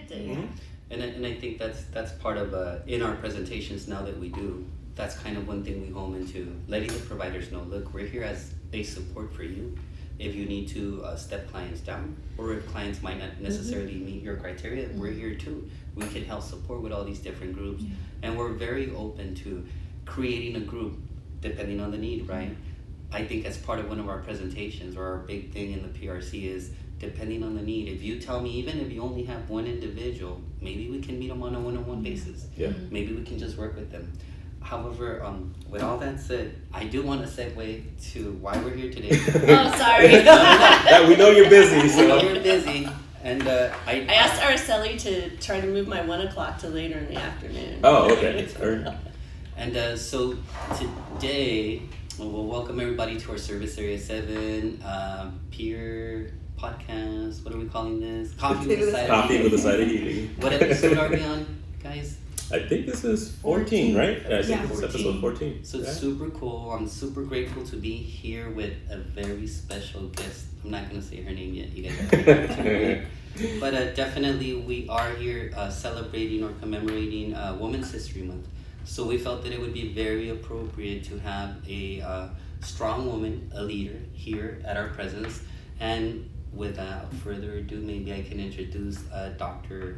Mm-hmm. And I think that's part of in our presentations now that we do. That's kind of one thing we home into, letting the providers know, look, we're here as a support for you. If you need to step clients down, or if clients might not necessarily meet your criteria, we're here too. We can help support with all these different groups. And we're very open to creating a group depending on the need, right? I think as part of one of our presentations, or our big thing in the PRC is depending on the need. If you tell me, even if you only have one individual, maybe we can meet them on a one-on-one basis. Maybe we can just work with them. However, with all that said, I do want to segue to why we're here today. Oh, sorry. We know you're busy. So. We know you're busy. And I asked Araceli to try to move my 1 o'clock to later in the afternoon. Oh, okay. And so today, we'll welcome everybody to our Service Area 7 peer podcast. What are we calling this? Coffee with a Side of Heating. What episode are we on, guys? I think this is 14, right? I think this is episode 14. So it's super cool. I'm super grateful to be here with a very special guest. I'm not going to say her name yet. You guys have But definitely we are here celebrating or commemorating Women's History Month. So we felt that it would be very appropriate to have a strong woman, a leader, here at our presence. And without further ado, maybe I can introduce Dr.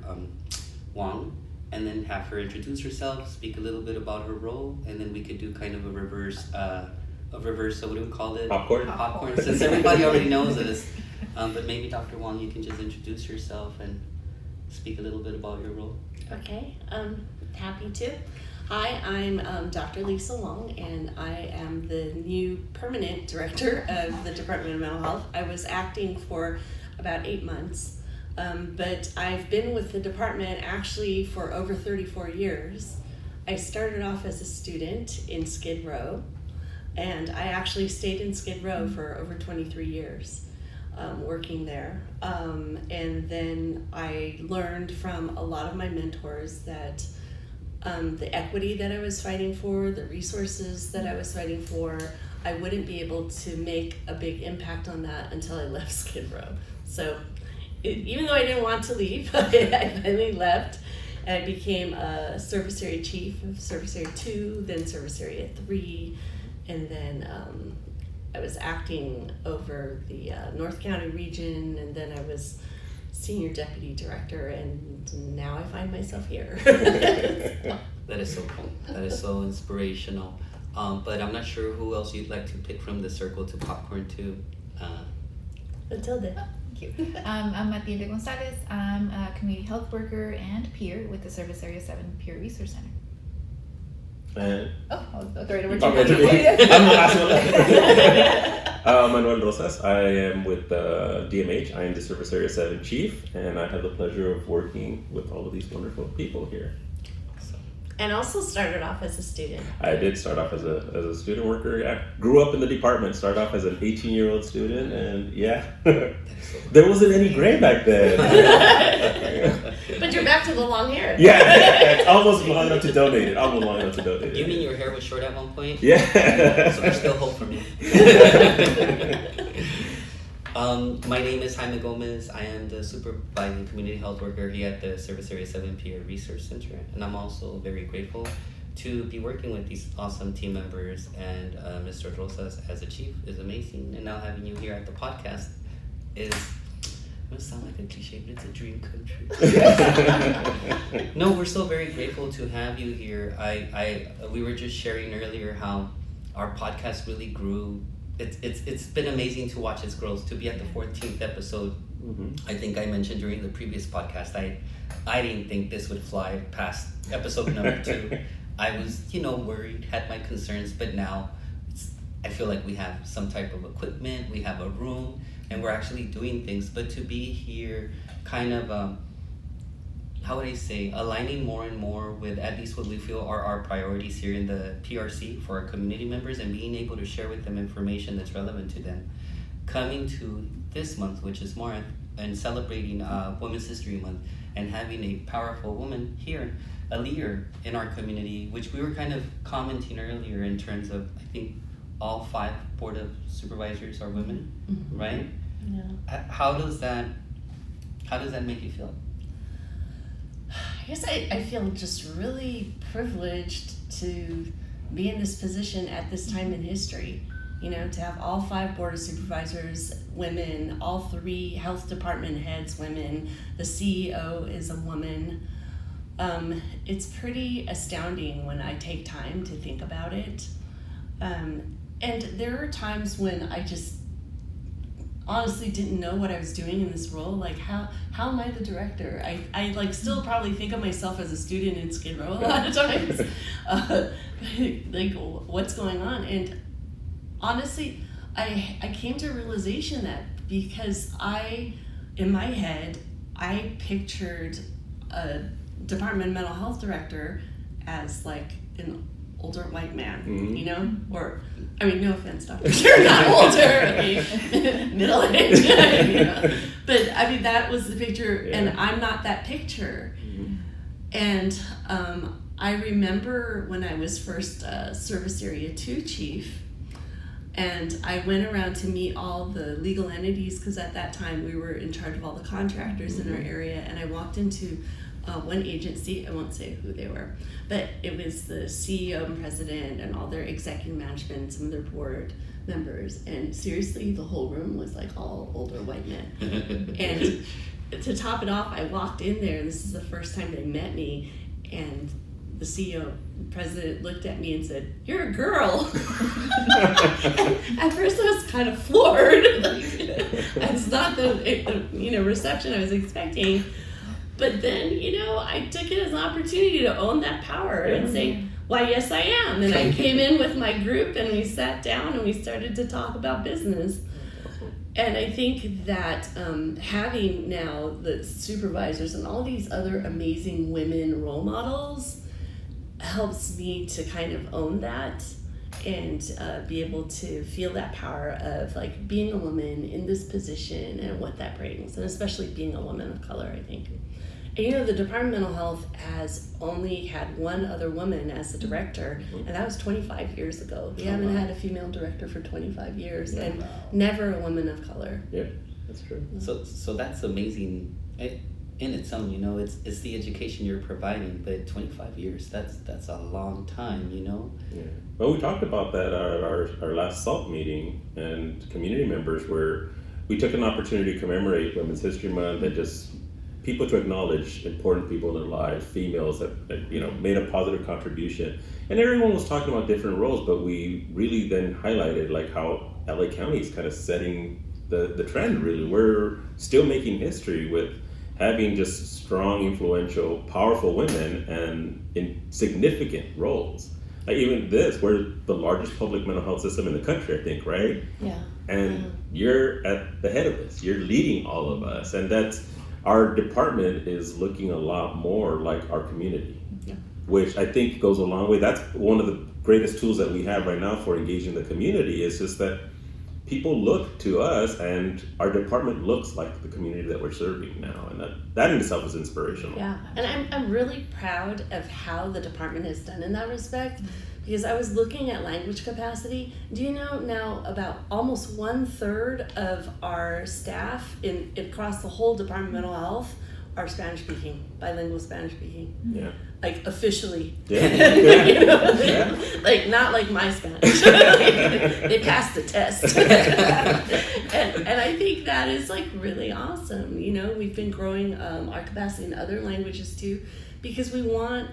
Wong, and then have her introduce herself, speak a little bit about her role, and then we could do kind of a reverse, so what do we call it? Popcorn, since everybody already knows this. But maybe Dr. Wong, you can just introduce yourself and speak a little bit about your role. Okay, happy to. Hi, I'm Dr. Lisa Wong, and I am the new permanent director of the Department of Mental Health. I was acting for about 8 months. But I've been with the department actually for over 34 years. I started off as a student in Skid Row, and I actually stayed in Skid Row for over 23 years working there. And then I learned from a lot of my mentors that the equity that I was fighting for, the resources that I was fighting for, I wouldn't be able to make a big impact on that until I left Skid Row. So even though I didn't want to leave, I finally left. And I became a service area chief of service area 2, then service area 3, and then I was acting over the North County region, and then I was senior deputy director, and now I find myself here. That is so cool. That is so inspirational. But I'm not sure who else you'd like to pick from the circle to popcorn to. Matilda. Thank you. I'm Matilda Gonzalez. I'm a community health worker and peer with the Service Area 7 Peer Resource Center. I'll throw it over to you. I'm the last one. Manuel Rosas. I am with DMH. I am the Service Area 7 chief, and I have the pleasure of working with all of these wonderful people here. And also started off as a student. I did start off as a student worker. I grew up in the department, started off as an 18-year-old student, and there wasn't any gray back then. But you're back to the long hair. Yeah, it's almost long enough to donate it. You mean your hair was short at one point? Yeah. So there's still hope for me. My name is Jaime Gomez. I am the supervising community health worker here at the Service Area 7 Peer Research Center, and I'm also very grateful to be working with these awesome team members, and Mr. Rosas as a chief is amazing, and now having you here at the podcast is, it must sound like a cliche, but it's a dream come true. No, we're so very grateful to have you here. We were just sharing earlier how our podcast really grew. It's been amazing to watch its growth, to be at the 14th episode. Mm-hmm. I think I mentioned during the previous podcast, I didn't think this would fly past episode number 2. I was, worried, had my concerns, but now I feel like we have some type of equipment, we have a room, and we're actually doing things. But to be here, kind of, how would I say, aligning more and more with at least what we feel are our priorities here in the PRC for our community members, and being able to share with them information that's relevant to them. Coming to this month, which is March, and celebrating Women's History Month, and having a powerful woman here, a leader in our community, which we were kind of commenting earlier in terms of, I think all 5 Board of Supervisors are women, mm-hmm. right? Yeah. How does that make you feel? guess I feel just really privileged to be in this position at this time in history. You know, to have all 5 board of supervisors women, all 3 health department heads women, the CEO is a woman. It's pretty astounding when I take time to think about it. And there are times when I just honestly didn't know what I was doing in this role. Like, how am I the director? I like still probably think of myself as a student in Skid Row a lot of times. Like, what's going on? And honestly, I came to a realization that because in my head, I pictured a Department of Mental Health director as like an older white man, you know? Or, I mean, no offense, doctors, you're not older, I mean, middle-aged, you know? But, I mean, that was the picture, and I'm not that picture. And I remember when I was first Service Area 2 chief, and I went around to meet all the legal entities, because at that time we were in charge of all the contractors in our area, and I walked into one agency, I won't say who they were, but it was the CEO and president and all their executive management, some of their board members, and seriously, the whole room was like all older white men. And to top it off, I walked in there, and this is the first time they met me, and the CEO, president, looked at me and said, "You're a girl." At first I was kind of floored. Like, that's not the reception I was expecting. But then, I took it as an opportunity to own that power and say, "Why, yes, I am." And I came in with my group, and we sat down and we started to talk about business. And I think that having now the supervisors and all these other amazing women role models helps me to kind of own that and be able to feel that power of like being a woman in this position and what that brings, and especially being a woman of color, I think. And the Department of Mental Health has only had one other woman as the director, and that was 25 years ago. We haven't had a female director for 25 years, and never a woman of color. Yeah, that's true. So that's amazing in its own. It's the education you're providing, but 25 years, that's a long time. Yeah. Well, we talked about that at our last SALT meeting, and community members where we took an opportunity to commemorate Women's History Month and just people to acknowledge important people in their lives, females that made a positive contribution. And everyone was talking about different roles, but we really then highlighted like how LA County is kind of setting the trend, really. We're still making history with having just strong, influential, powerful women and in significant roles. Like even this, we're the largest public mental health system in the country, I think, right? Yeah. And you're at the head of this. You're leading all of us. And that's, our department is looking a lot more like our community, which I think goes a long way. That's one of the greatest tools that we have right now for engaging the community, is just that people look to us and our department looks like the community that we're serving now. And that in itself is inspirational. Yeah, and I'm really proud of how the department has done in that respect, because I was looking at language capacity. Do you know now about almost 1/3 of our staff across the whole Department of Mental Health are Spanish speaking, bilingual Spanish speaking. Yeah. Like officially. Yeah. Like not like my Spanish. They passed the test. and I think that is like really awesome. We've been growing our capacity in other languages too, because we want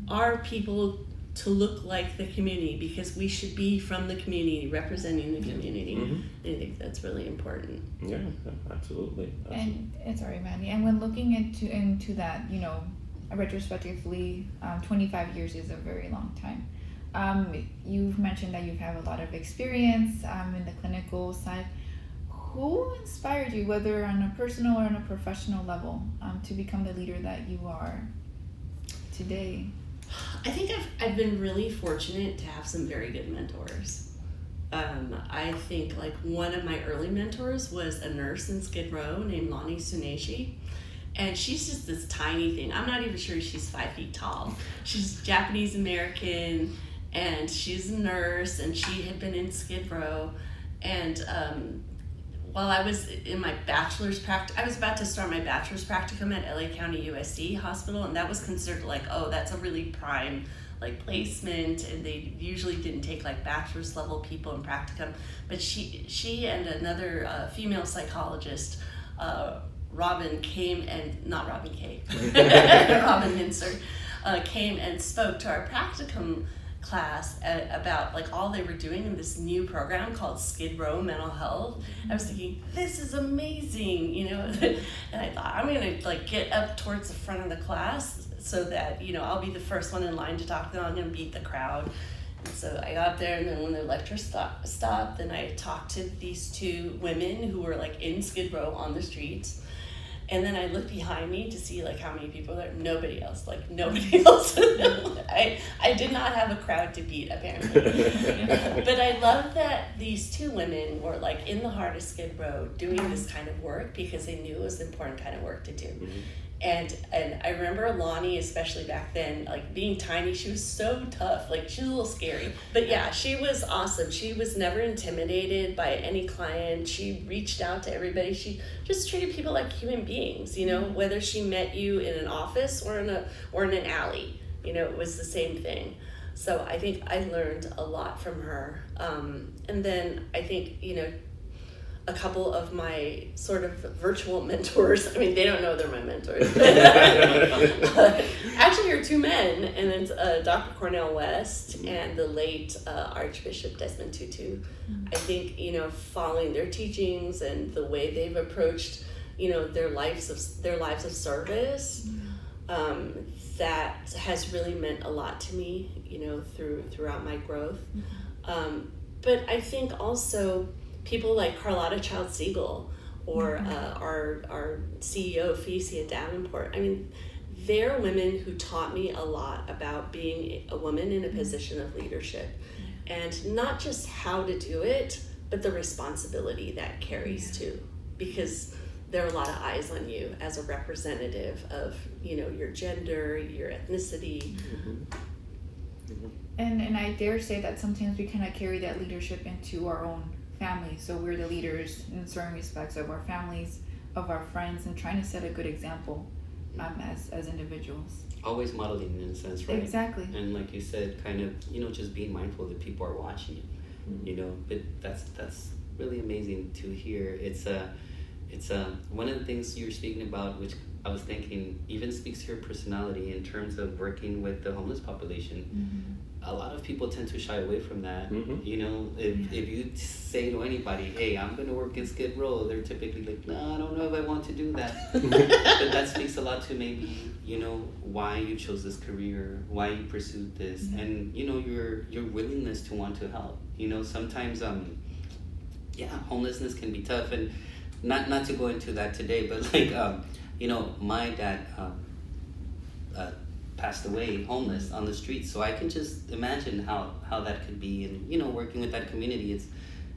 our people to look like the community, because we should be from the community, representing the community. I think that's really important. Yeah, absolutely. And sorry, Mandy. And when looking into that, retrospectively, 25 years is a very long time. You've mentioned that you have a lot of experience in the clinical side. Who inspired you, whether on a personal or on a professional level, to become the leader that you are today? I think I've been really fortunate to have some very good mentors. I think like one of my early mentors was a nurse in Skid Row named Lonnie Tsuneshi. And she's just this tiny thing. I'm not even sure she's 5 feet tall. She's Japanese American, and she's a nurse, and she had been in Skid Row. And while I was in my bachelor's I was about to start my bachelor's practicum at LA County USC Hospital, and that was considered like, oh, that's a really prime like placement, and they usually didn't take like bachelor's level people in practicum. But she and another female psychologist, Robin came and not Robin K, Robin Minster, came and spoke to our practicum class about like all they were doing in this new program called Skid Row Mental Health. I was thinking, this is amazing, you know, and I thought I'm gonna like get up towards the front of the class so that, you know, I'll be the first one in line to talk to them. I'm gonna beat the crowd. And so I got up there, and then when the lecture stopped, then I talked to these two women who were like in Skid Row on the streets. And then I looked behind me to see like how many people there. Nobody else. I did not have a crowd to beat, apparently. But I love that these two women were like in the heart of Skid Row doing this kind of work because they knew it was the important kind of work to do. Mm-hmm. And I remember Lonnie, especially back then, like being tiny, she was so tough. Like she was a little scary. But yeah, she was awesome. She was never intimidated by any client. She reached out to everybody. She just treated people like human beings, you know, whether she met you in an office or in an alley, you know, it was the same thing. So I think I learned a lot from her. And then I think, you know, a couple of my sort of virtual mentors, I mean, they don't know they're my mentors. Actually, you're two men, and it's Dr. Cornell West and the late Archbishop Desmond Tutu. I think, you know, following their teachings and the way they've approached, you know, their lives of service, that has really meant a lot to me, you know, throughout my growth. But I think also people like Carlotta Child Siegel or our CEO, Felicia Davenport. I mean, they're women who taught me a lot about being a woman in a position of leadership. And not just how to do it, but the responsibility that carries too. Because there are a lot of eyes on you as a representative of, you know, your gender, your ethnicity. And I dare say that sometimes we kind of carry that leadership into our own families. So we're the leaders in certain respects of our families, of our friends, and trying to set a good example as individuals. Always modeling in a sense, right? Exactly. And like you said, kind of, you know, just being mindful that people are watching you, you know. But that's really amazing to hear. It's one of the things you're speaking about, which I was thinking even speaks to your personality in terms of working with the homeless population. A lot of people tend to shy away from that. You know, if you say to anybody, hey, I'm going to work in Skid Row, they're typically like, no, I don't know if I want to do that. But that speaks a lot to maybe, you know, why you chose this career, why you pursued this, and, you know, your willingness to want to help. You know, sometimes, homelessness can be tough, and not to go into that today, but like, you know, my dad passed away homeless on the streets, so I can just imagine how that could be, and, you know, working with that community,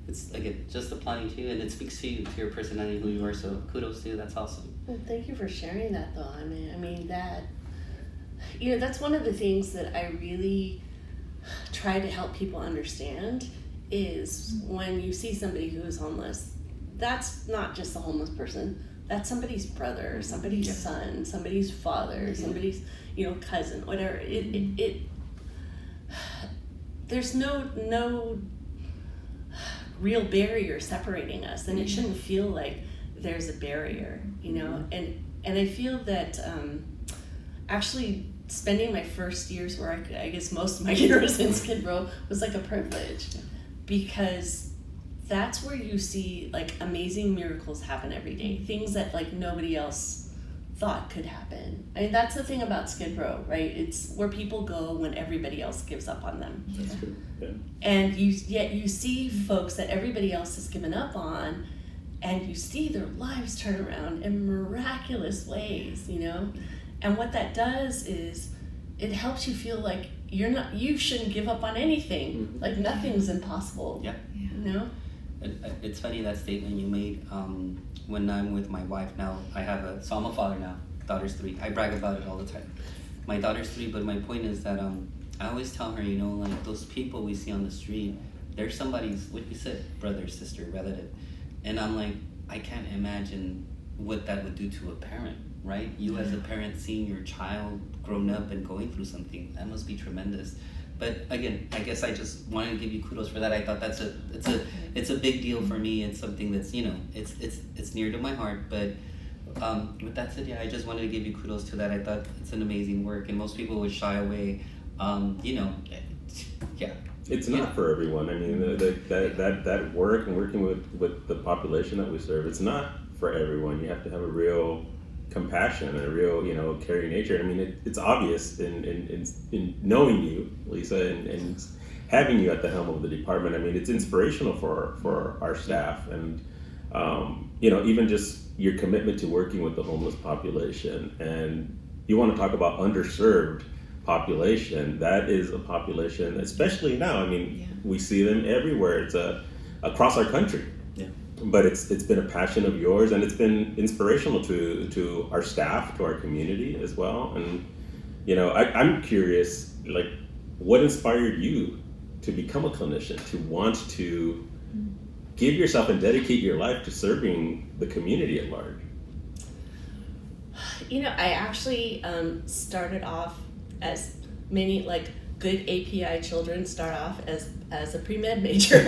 it's like just applying to you, and it speaks to you, to your personality, who you are. So kudos to you. That's awesome. Well, thank you for sharing that, though. I mean that, you know, that's one of the things that I really try to help people understand is when you see somebody who is homeless, that's not just a homeless person. That's somebody's brother, somebody's son, somebody's father, somebody's, you know, cousin, whatever. There's no real barrier separating us, and it shouldn't feel like there's a barrier, you know. And I feel that actually spending my first years where I guess most of my years in Skid Row was like a privilege, because that's where you see like amazing miracles happen every day, things that like nobody else thought could happen. I mean, that's the thing about Skid Row, right? It's where people go when everybody else gives up on them. That's true. Yeah. And yet you see folks that everybody else has given up on, and you see their lives turn around in miraculous ways, you know? And what that does is it helps you feel like you shouldn't give up on anything. Like nothing's impossible. Yep. You know? It's funny, that statement you made. When I'm with my wife now, so I'm a father now. Daughter's 3. I brag about it all the time. My daughter's 3, but my point is that I always tell her, you know, like those people we see on the street, they're somebody's, what you said, brother, sister, relative. And I'm like, I can't imagine what that would do to a parent, right? You as a parent seeing your child grown up and going through something, that must be tremendous. But again, I guess I just wanted to give you kudos for that. I thought it's a big deal for me. It's something that's, you know, it's near to my heart. But with that said, yeah, I just wanted to give you kudos to that. I thought it's an amazing work, and most people would shy away. You know, yeah. It's not for everyone. I mean, that work and working with the population that we serve, it's not for everyone. You have to have a real compassion and a real, you know, caring nature. I mean, it's obvious in knowing you, Lisa, and having you at the helm of the department. I mean, it's inspirational for our staff, and you know, even just your commitment to working with the homeless population. And you want to talk about underserved population. That is a population, especially now. I mean, we see them everywhere. It's across our country. Yeah. But it's been a passion of yours, and it's been inspirational to our staff, to our community as well. And you know, I'm curious, like, what inspired you to become a clinician, to want to give yourself and dedicate your life to serving the community at large? You know, I actually started off as many, like, good API children start off as a pre-med major.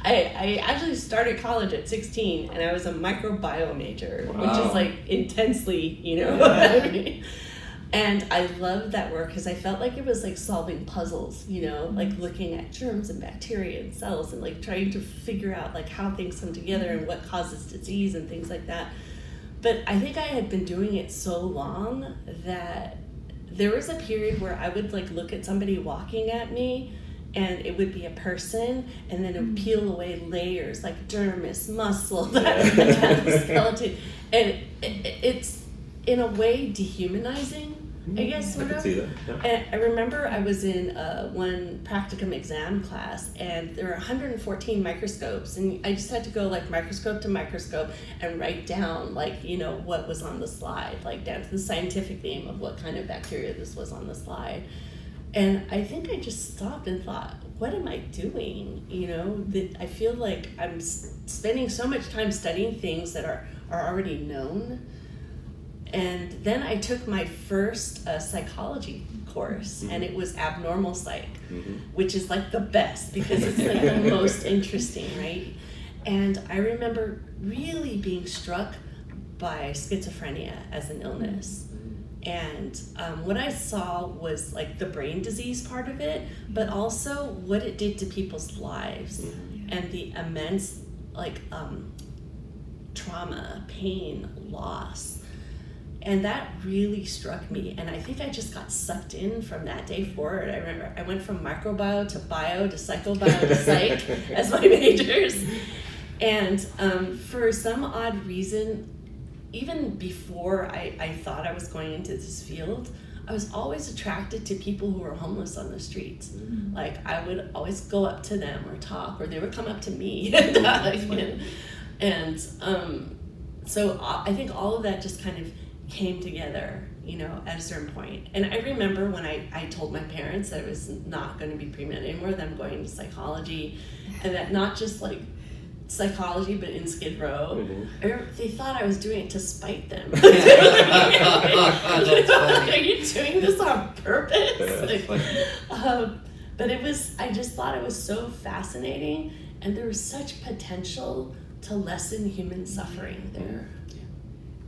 I actually started college at 16, and I was a microbiome major, which is like intensely, you know. What I mean? And I loved that work because I felt like it was like solving puzzles, you know, like looking at germs and bacteria and cells and like trying to figure out like how things come together and what causes disease and things like that. But I think I had been doing it so long that there was a period where I would like look at somebody walking at me, and it would be a person, and then it would peel away layers like dermis, muscle, that kind of skeleton, and it's in a way dehumanizing, I guess, sort I can of. see that. Yeah. And I remember I was in one practicum exam class, and there were 114 microscopes, and I just had to go like microscope to microscope and write down like, you know, what was on the slide, like down to the scientific name of what kind of bacteria this was on the slide. And I think I just stopped and thought, what am I doing? You know, that I feel like I'm spending so much time studying things that are already known. And then I took my first psychology course, and it was abnormal psych, which is like the best because it's like the most interesting, right? And I remember really being struck by schizophrenia as an illness. And what I saw was like the brain disease part of it, but also what it did to people's lives and the immense like trauma, pain, loss. And that really struck me, and I think I just got sucked in from that day forward. I remember I went from microbio to bio to psychobio to psych as my majors. And for some odd reason, even before I thought I was going into this field, I was always attracted to people who were homeless on the streets. Like, I would always go up to them or talk, or they would come up to me. And so I think all of that just kind of came together, you know, at a certain point. And I remember when I told my parents that I was not going to be pre-med anymore, that I'm going to psychology, and that not just like psychology, but in Skid Row. They thought I was doing it to spite them. Are you doing this on purpose? But I just thought it was so fascinating, and there was such potential to lessen human suffering there.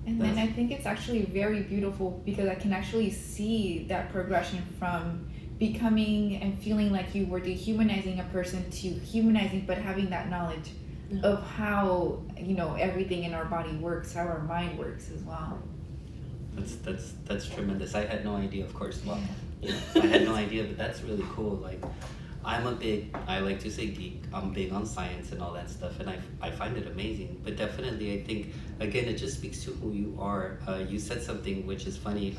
And then I think it's actually very beautiful because I can actually see that progression from becoming and feeling like you were dehumanizing a person to humanizing, but having that knowledge of how, you know, everything in our body works, how our mind works as well. That's tremendous. I had no idea, of course. Well, you know, I had no idea, but that's really cool. Like, I like to say geek. I'm big on science and all that stuff, and I find it amazing. But definitely, I think, again, it just speaks to who you are. You said something which is funny.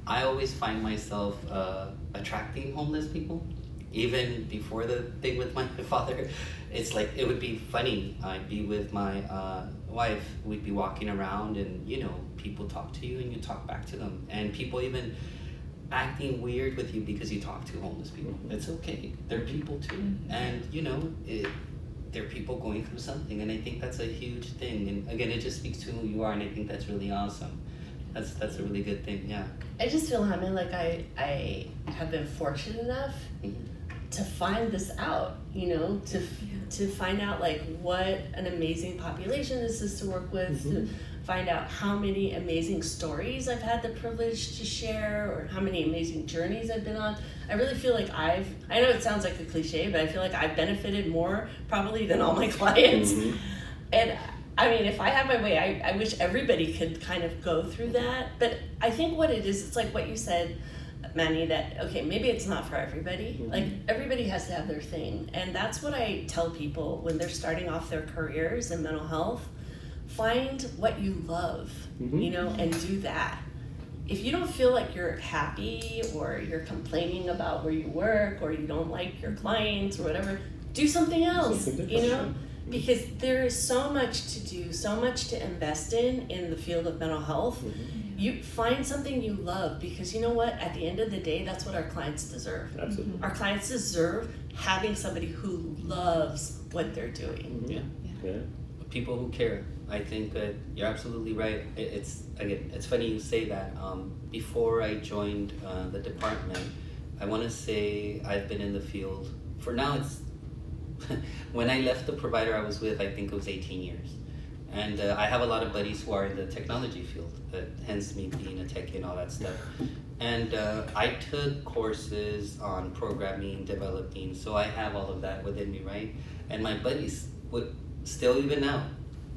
I always find myself attracting homeless people. Even before the thing with my father, it's like, it would be funny. I'd be with my wife, we'd be walking around, and, you know, people talk to you and you talk back to them. And people even acting weird with you because you talk to homeless people. It's okay. They're people too. And, you know, there are people going through something, and I think that's a huge thing. And again, it just speaks to who you are, and I think that's really awesome. That's a really good thing. Yeah. I just feel, Jaime, like I have been fortunate enough to find this out, you know, to find out like what an amazing population this is to work with, to find out how many amazing stories I've had the privilege to share, or how many amazing journeys I've been on. I really feel like I know it sounds like a cliche, but I feel like I've benefited more probably than all my clients. And I mean, if I had my way, I wish everybody could kind of go through that. But I think what it is, it's like what you said, Manny, that, okay, maybe it's not for everybody. Like, everybody has to have their thing. And that's what I tell people when they're starting off their careers in mental health. Find what you love, you know, and do that. If you don't feel like you're happy, or you're complaining about where you work, or you don't like your clients or whatever, do something else, you know? Because there is so much to do, so much to invest in the field of mental health. You find something you love, because you know what? At the end of the day, that's what our clients deserve. Absolutely. Our clients deserve having somebody who loves what they're doing. Yeah. People who care. I think that you're absolutely right. It's funny you say that. Before I joined the department, I want to say I've been in the field for now. It's when I left the provider I was with, I think it was 18 years. And I have a lot of buddies who are in the technology field, hence me being a techie and all that stuff. And I took courses on programming, developing, so I have all of that within me, right? And my buddies would still, even now,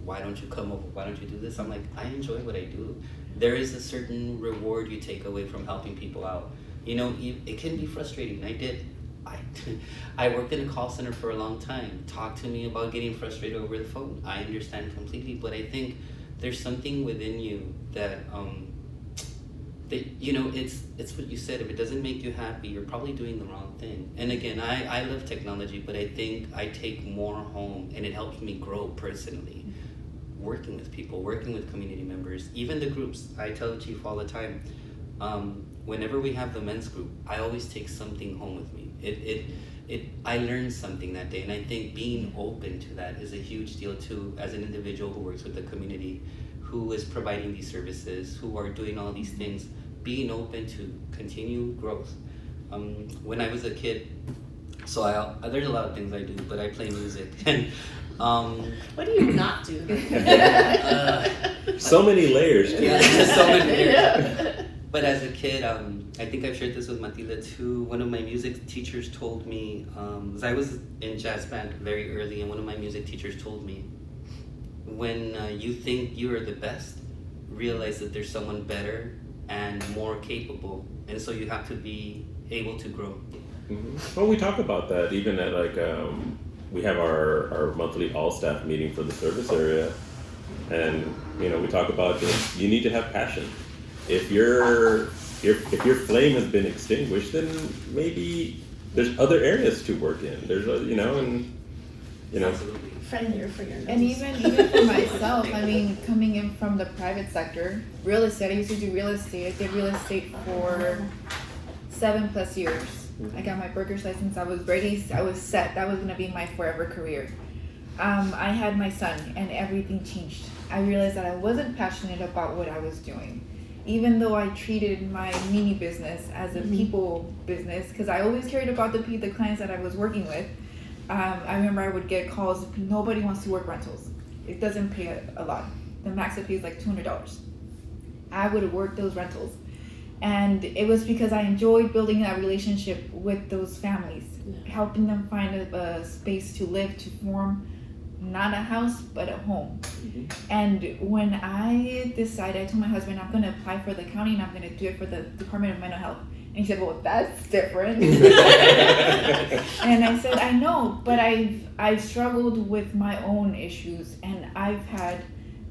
why don't you come over? Why don't you do this? I'm like, I enjoy what I do. There is a certain reward you take away from helping people out. You know, it can be frustrating. I worked in a call center for a long time. Talk to me about getting frustrated over the phone. I understand completely, but I think there's something within you that, you know, it's what you said. If it doesn't make you happy, you're probably doing the wrong thing. And again, I love technology, but I think I take more home, and it helps me grow personally. Working with people, working with community members, even the groups. I tell the chief all the time, whenever we have the men's group, I always take something home with me. I learned something that day, and I think being open to that is a huge deal too, as an individual who works with the community, who is providing these services, who are doing all these things, being open to continue growth. When I was a kid, so there's a lot of things I do, but I play music. And what do you not do? So many layers. So many layers. But as a kid, I think I've shared this with Matilda too. One of my music teachers told me, 'cause I was in jazz band very early, and one of my music teachers told me, when you think you are the best, realize that there's someone better and more capable, and so you have to be able to grow. Well, we talk about that even at we have our monthly all-staff meeting for the service area, and you know, we talk about this. You need to have passion. If your flame has been extinguished, then maybe there's other areas to work in. There's Absolutely. Friendlier for your nose. And even for myself, I mean, coming in from the private sector, real estate, I used to do real estate. I did real estate for 7+ years. I got my broker's license. I was ready. I was set. That was going to be my forever career. I had my son, and everything changed. I realized that I wasn't passionate about what I was doing. Even though I treated my mini business as a people business, because I always cared about the clients that I was working with. I remember I would get calls, nobody wants to work rentals. It doesn't pay a lot. The max it pays like $200. I would work those rentals. And it was because I enjoyed building that relationship with those families, helping them find a space to live, to form not a house, but a home. And when I decided, I told my husband, I'm going to apply for the county and I'm going to do it for the Department of Mental Health. And he said, well, that's different. And I said, I know, but I've struggled with my own issues, and I've had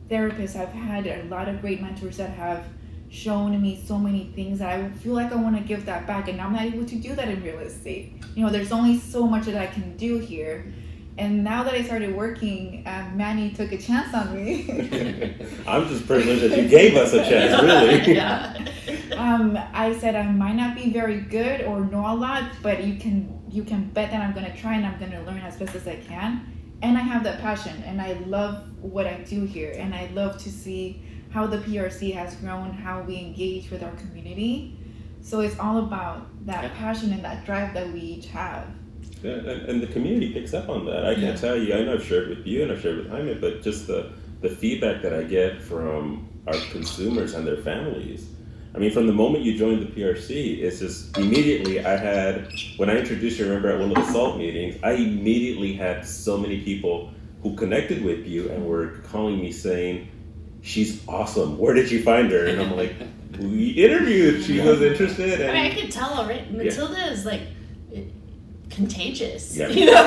therapists, I've had a lot of great mentors that have shown me so many things that I feel like I want to give that back, and I'm not able to do that in real estate. You know, there's only so much that I can do here. And now that I started working, Manny took a chance on me. I'm just privileged that you gave us a chance, really. Yeah. I said I might not be very good or know a lot, but you can bet that I'm going to try and I'm going to learn as best as I can. and I have that passion, and I love what I do here, and I love to see how the PRC has grown, how we engage with our community. So it's all about that passion and that drive that we each have. Yeah, and the community picks up on that. I can tell you, I know I've shared with you and I've shared with Jaime, but just the feedback that I get from our consumers and their families. I mean, from the moment you joined the PRC, it's just immediately when I introduced you, remember at one of the SALT meetings, I immediately had so many people who connected with you and were calling me saying, she's awesome, where did you find her? And I'm like, we interviewed, she was interested. And I mean, I could tell already, Matilda is like, contagious. Yeah. You know?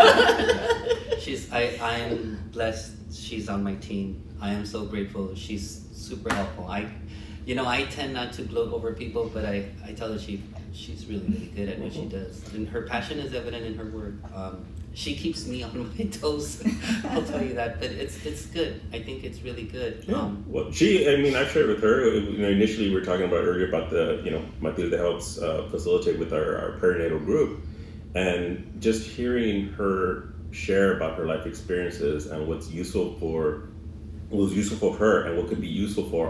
I am blessed she's on my team. I am so grateful. She's super helpful. I tend not to gloat over people, but I tell her she's really, really good at what she does. And her passion is evident in her work. She keeps me on my toes. I'll tell you that, but it's good. I think it's really good. Yeah. Well, I've shared with her, initially we were talking about earlier about the, Matilda helps facilitate with our perinatal group. And just hearing her share about her life experiences and what was useful for her and what could be useful for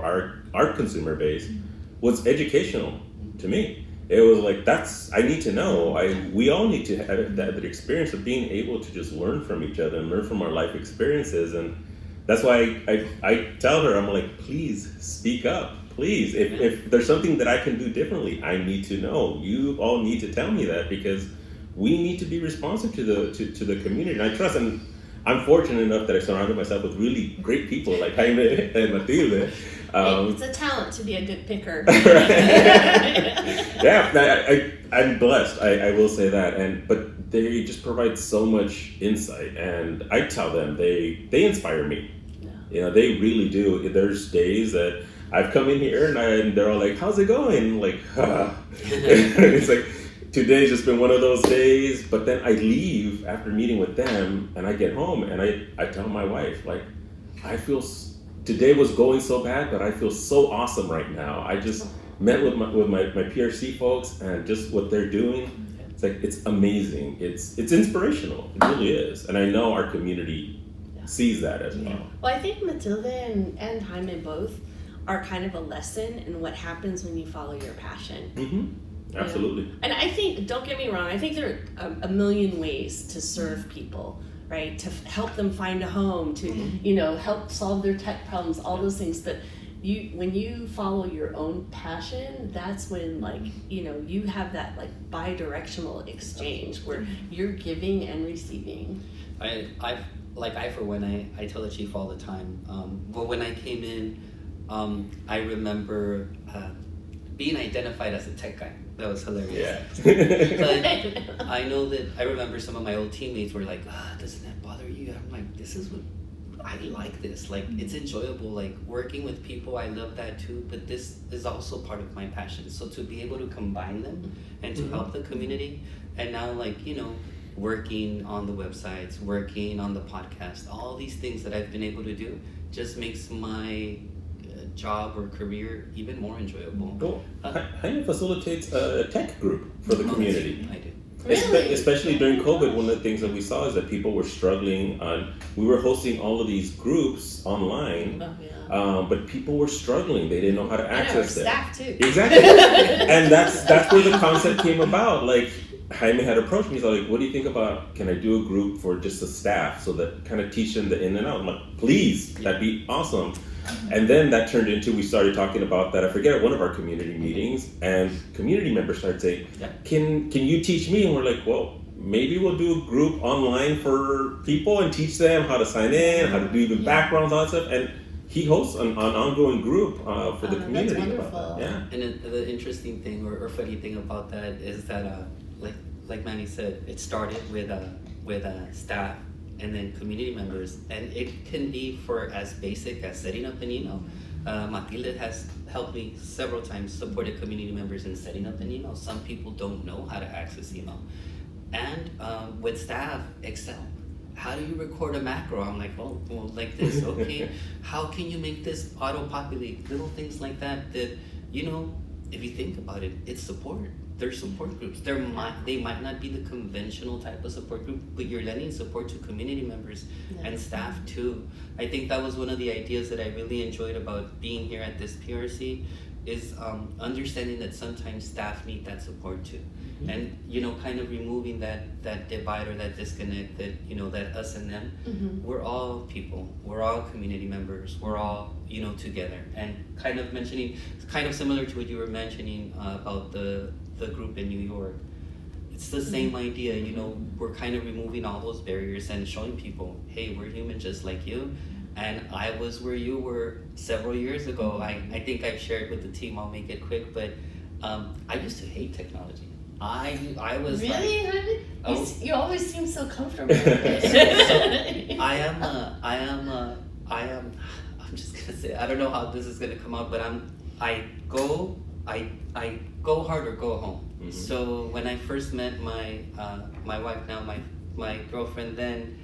our consumer base was educational to me. It was like, I need to know. We all need to have that experience of being able to just learn from each other and learn from our life experiences. And that's why I tell her, I'm like, please speak up. Please, if there's something that I can do differently, I need to know. You all need to tell me that, because we need to be responsive to the community, and I trust. And I'm fortunate enough that I surrounded myself with really great people like Jaime and Matilda. It's a talent to be a good picker. Yeah, I'm blessed. I will say that. But they just provide so much insight, and I tell them they inspire me. Yeah. They really do. There's days that I've come in here and they're all like, "How's it going?" Like, it's like, today's just been one of those days. But then I leave after meeting with them and I get home and I tell my wife, like, I feel today was going so bad, but I feel so awesome right now. I just met with my PRC folks, and just what they're doing, it's like, it's amazing. It's inspirational. It really is. And I know our community sees that as well. Well, I think Matilda and Jaime both are kind of a lesson in what happens when you follow your passion. Mm-hmm. Absolutely. And I think, don't get me wrong, I think there are a million ways to serve people, right? To help them find a home, to help solve their tech problems, all those things. But when you follow your own passion, that's when you have that bi-directional exchange where you're giving and receiving. I tell the chief all the time. But when I came in, I remember being identified as a tech guy. That was hilarious. Yeah. But I remember some of my old teammates were like, doesn't that bother you? I'm like, this is what I like this. Like, it's enjoyable. Like, working with people, I love that too. But this is also part of my passion. So to be able to combine them and to help the community, and now working on the websites, working on the podcast, all these things that I've been able to do just makes my job or career even more enjoyable. Cool. Jaime facilitates a tech group for the community. I do. Really? Especially during COVID, one of the things that we saw is that people were struggling. We were hosting all of these groups online, but people were struggling. They didn't know how to access it. Staff too. Exactly. And that's where the concept came about. Like, Jaime had approached me. He's like, "What do you think about? Can I do a group for just the staff, so that kind of teach them the in and out?" I'm like, "Please, that'd be awesome." And then that turned into, we started talking about that, I forget, at one of our community meetings, and community members started saying, can you teach me? And we're like, well, maybe we'll do a group online for people and teach them how to sign in, how to do even backgrounds, all that stuff. And he hosts an ongoing group for the community. That's wonderful. Yeah. And the interesting thing or funny thing about that is that, like Manny said, it started with staff and then community members, and it can be for as basic as setting up an email. Matilda has helped me several times, supported community members in setting up an email. Some people don't know how to access email. And with staff, Excel. How do you record a macro? I'm like, well, like this, okay. How can you make this auto-populate? Little things like that, if you think about it, it's support. they're support groups. They might not be the conventional type of support group, but you're lending support to community members and staff too. I think that was one of the ideas that I really enjoyed about being here at this PRC, is understanding that sometimes staff need that support too. And kind of removing that divide or that disconnect, that that us and them. We're all people, we're all community members, we're all together. And kind of mentioning, kind of similar to what you were mentioning about the group in New York, it's the same idea. We're kind of removing all those barriers and showing people, hey, we're human just like you. And I was where you were several years ago. I think I've shared with the team, I'll make it quick, but I used to hate technology. I was really? Like, you always seem so comfortable with it. So I'm just gonna say, I don't know how this is gonna come out, but I go hard or go home. So when I first met my wife, now my girlfriend then,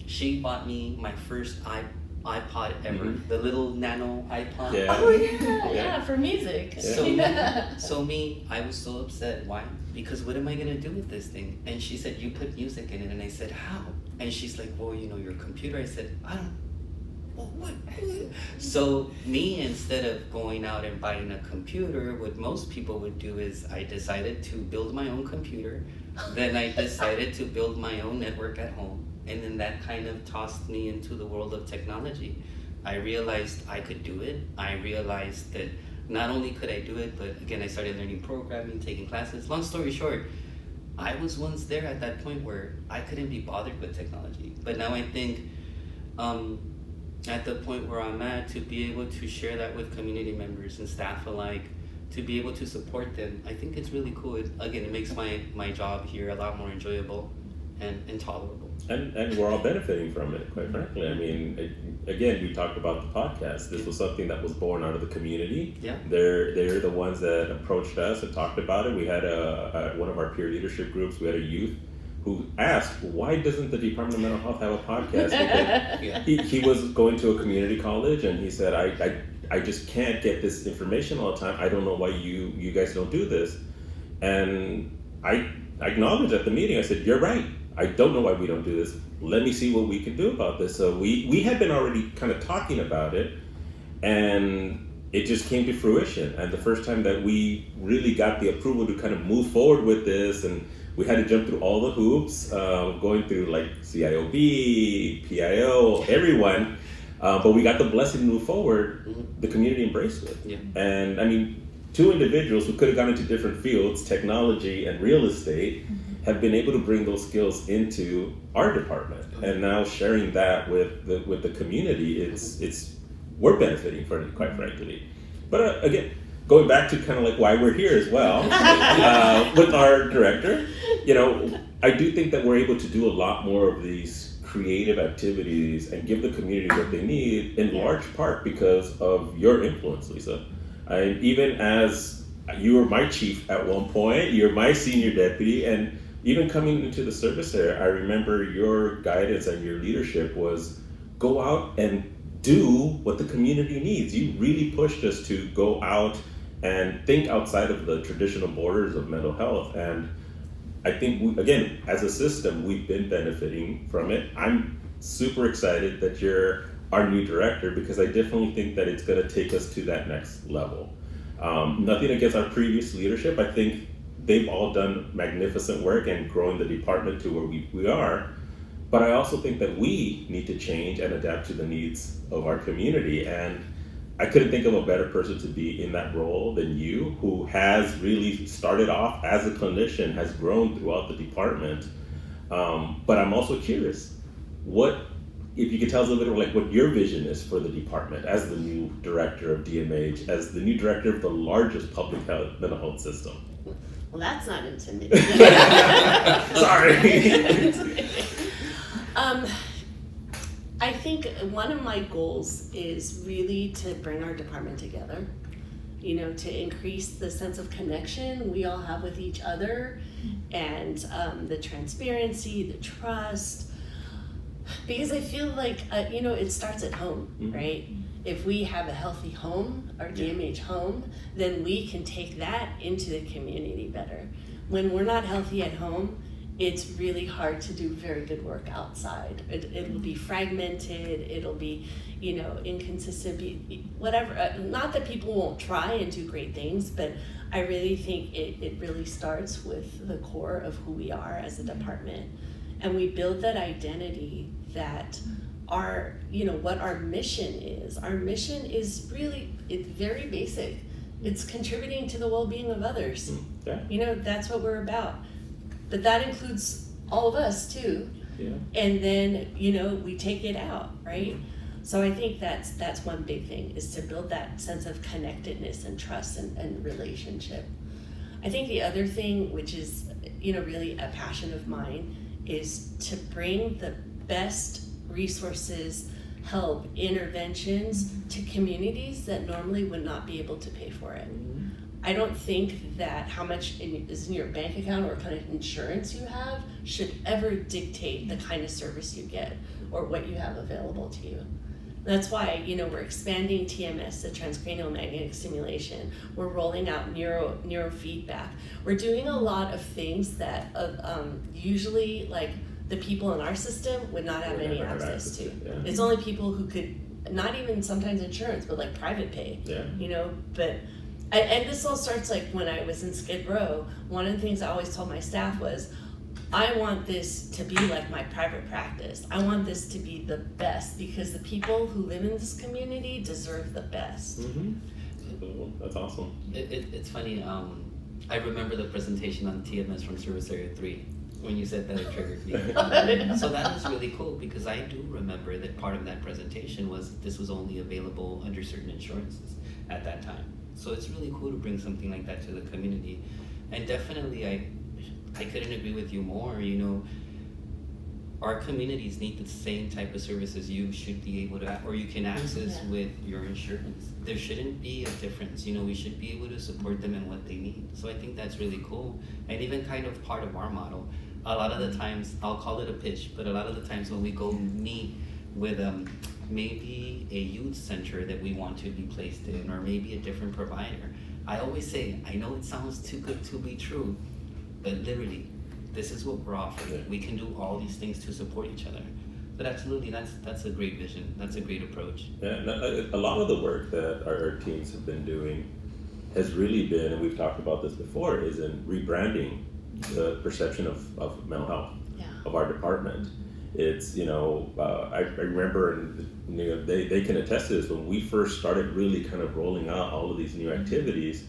she bought me my first iPod ever, the little nano iPod. Yeah. Oh yeah, for music. Yeah. So I was so upset. Why? Because what am I gonna do with this thing? And she said, you put music in it. And I said, how? And she's like, well, your computer. I said, I don't. Well, what? So instead of going out and buying a computer, what most people would do is I decided to build my own computer. Then I decided to build my own network at home. And then that kind of tossed me into the world of technology. I realized I could do it. I realized that not only could I do it, but again, I started learning programming, taking classes. Long story short, I was once there at that point where I couldn't be bothered with technology. But now I think at the point where I'm at, to be able to share that with community members and staff alike, to be able to support them, I think it's really cool. It makes my job here a lot more enjoyable and tolerable. And we're all benefiting from it, quite frankly. I mean, again, we talked about the podcast. This was something that was born out of the community. Yeah. They're the ones that approached us and talked about it. We had one of our peer leadership groups, we had a youth who asked, why doesn't the Department of Mental Health have a podcast? Because he was going to a community college and he said, I just can't get this information all the time. I don't know why you guys don't do this. And I acknowledged at the meeting, I said, you're right. I don't know why we don't do this. Let me see what we can do about this. So we had been already kind of talking about it, and it just came to fruition. And the first time that we really got the approval to kind of move forward with this, and we had to jump through all the hoops, going through like CIOB, PIO, everyone, but we got the blessing to move forward. The community embraced it. Yeah. And I mean, two individuals who could have gone into different fields, technology and real estate, have been able to bring those skills into our department, and now sharing that with the community, we're benefiting from it, quite frankly. But again, going back to kind of like why we're here as well, with our director, I do think that we're able to do a lot more of these creative activities and give the community what they need, in large part because of your influence, Lisa. Even as you were my chief at one point, you're my senior deputy, and even coming into the service there, I remember your guidance and your leadership was go out and do what the community needs. You really pushed us to go out and think outside of the traditional borders of mental health. And I think, again, as a system, we've been benefiting from it. I'm super excited that you're our new director, because I definitely think that it's going to take us to that next level. Nothing against our previous leadership. I think they've all done magnificent work and growing the department to where we are. But I also think that we need to change and adapt to the needs of our community. And I couldn't think of a better person to be in that role than you, who has really started off as a clinician, has grown throughout the department. But I'm also curious, if you could tell us a little bit like what your vision is for the department as the new director of DMH, as the new director of the largest public health mental health system. Well, that's not intimidating. Sorry. I think one of my goals is really to bring our department together, to increase the sense of connection we all have with each other, and the transparency, the trust, because I feel like, it starts at home, right? if we have a healthy home, our DMH home, then we can take that into the community better. When we're not healthy at home, it's really hard to do very good work outside. It'll be fragmented, it'll be, inconsistent, whatever. Not that people won't try and do great things, but I really think it really starts with the core of who we are as a department. And we build that identity that what our mission is. Our mission is really, it's very basic. It's contributing to the well-being of others. Yeah. That's what we're about. But that includes all of us too. Yeah. And then, we take it out, right? So I think that's one big thing, is to build that sense of connectedness and trust and relationship. I think the other thing, which is, really a passion of mine, is to bring the best resources, help, interventions to communities that normally would not be able to pay for it. I don't think that how much is in your bank account or what kind of insurance you have should ever dictate the kind of service you get or what you have available to you. That's why, we're expanding TMS, the transcranial magnetic stimulation. We're rolling out neurofeedback. We're doing a lot of things that usually, like, the people in our system would not have any access to. Yeah. It's only people who could, not even sometimes insurance, but like private pay. Yeah. But and this all starts like when I was in Skid Row. One of the things I always told my staff was, I want this to be like my private practice. I want this to be the best, because the people who live in this community deserve the best. That's awesome. It's funny. I remember the presentation on TMS from Service Area 3 when you said that, it triggered me. So that was really cool, because I do remember that part of that presentation was this was only available under certain insurances at that time. So it's really cool to bring something like that to the community. And definitely I couldn't agree with you more. Our communities need the same type of services you should be able to, or you can access with your insurance. There shouldn't be a difference. We should be able to support them in what they need. So I think that's really cool. And even kind of part of our model. A lot of the times, I'll call it a pitch, but a lot of the times when we go meet with maybe a youth center that we want to be placed in, or maybe a different provider, I always say, I know it sounds too good to be true, but literally, this is what we're offering. We can do all these things to support each other. But absolutely, that's a great vision. That's a great approach. Yeah, a lot of the work that our teams have been doing has really been, and we've talked about this before, is in rebranding the perception of mental health of our department. It's, I remember, and they can attest to this, when we first started really kind of rolling out all of these new activities,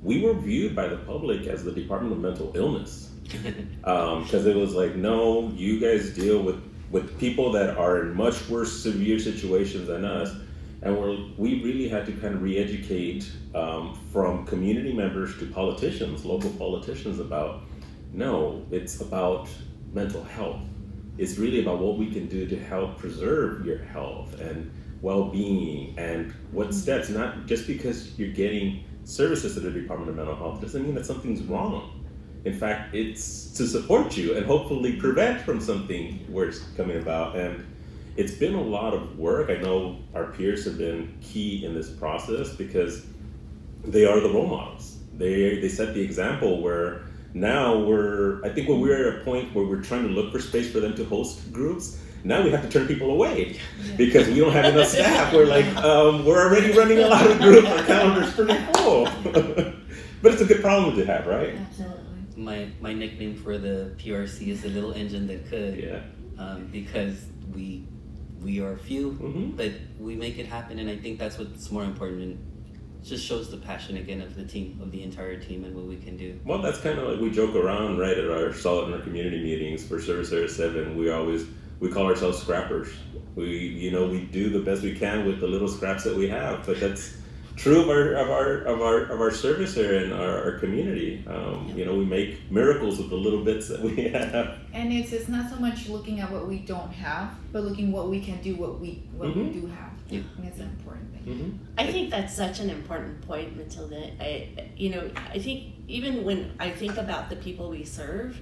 we were viewed by the public as the Department of Mental Illness. Because it was like, no, you guys deal with people that are in much worse severe situations than us. And we really had to kind of re-educate from community members to politicians, local politicians, about, no, it's about mental health. It's really about what we can do to help preserve your health and well-being, and what steps, not just because you're getting services to the Department of Mental Health doesn't mean that something's wrong. In fact, it's to support you and hopefully prevent from something worse coming about. And it's been a lot of work. I know our peers have been key in this process because they are the role models. They set the example where now when we're at a point where we're trying to look for space for them to host groups, now we have to turn people away because we don't have enough staff. We're like, we're already running a lot of groups. Our calendar's pretty full. But it's a good problem to have, right? Absolutely. My nickname for the PRC is the little engine that could. Because we are few, but we make it happen, and I think that's what's more important. And just shows the passion again of the team, of the entire team, and what we can do. Well, that's kind of like we joke around, right, at our community meetings for Service Area 7. We call ourselves scrappers. We do the best we can with the little scraps that we have, but that's true of our service area and our community. We make miracles with the little bits that we have. And it's not so much looking at what we don't have, but looking what we can do, what we do have. Yeah. And that's an important thing. I think that's such an important point, Matilda. I think even when I think about the people we serve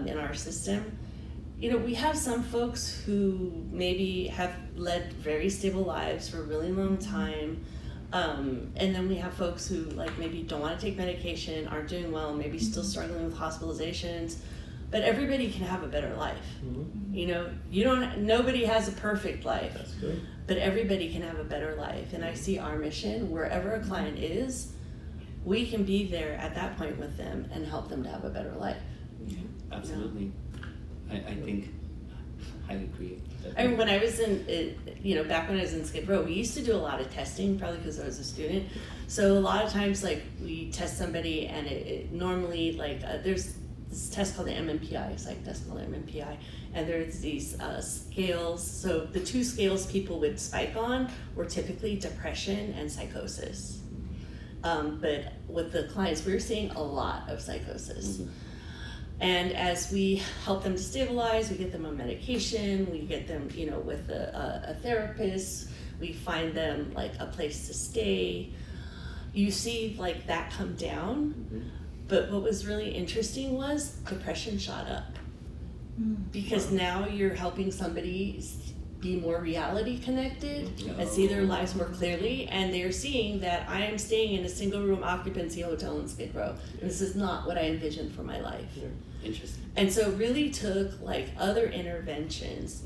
in our system, we have some folks who maybe have led very stable lives for a really long time. And then we have folks who like maybe don't want to take medication, aren't doing well, maybe still struggling with hospitalizations. But everybody can have a better life. Nobody has a perfect life. That's good. But everybody can have a better life. And I see our mission, wherever a client is, we can be there at that point with them and help them to have a better life. Yeah, absolutely. I think I agree. I mean, when I was back when I was in Skid Row, we used to do a lot of testing, probably because I was a student. So a lot of times, like, we test somebody, and it normally, like, there's this test called the MMPI, psych test called MMPI, and there's these scales. So the two scales people would spike on were typically depression and psychosis. But with the clients, we were seeing a lot of psychosis. And as we help them to stabilize, we get them on medication, we get them, with a therapist, we find them like a place to stay. You see like that come down, but what was really interesting was depression shot up. Because now you're helping somebody be more reality connected and see their lives more clearly, and they're seeing that I am staying in a single room occupancy hotel in Skid Row, and this is not what I envisioned for my life. Interesting. And so it really took like other interventions,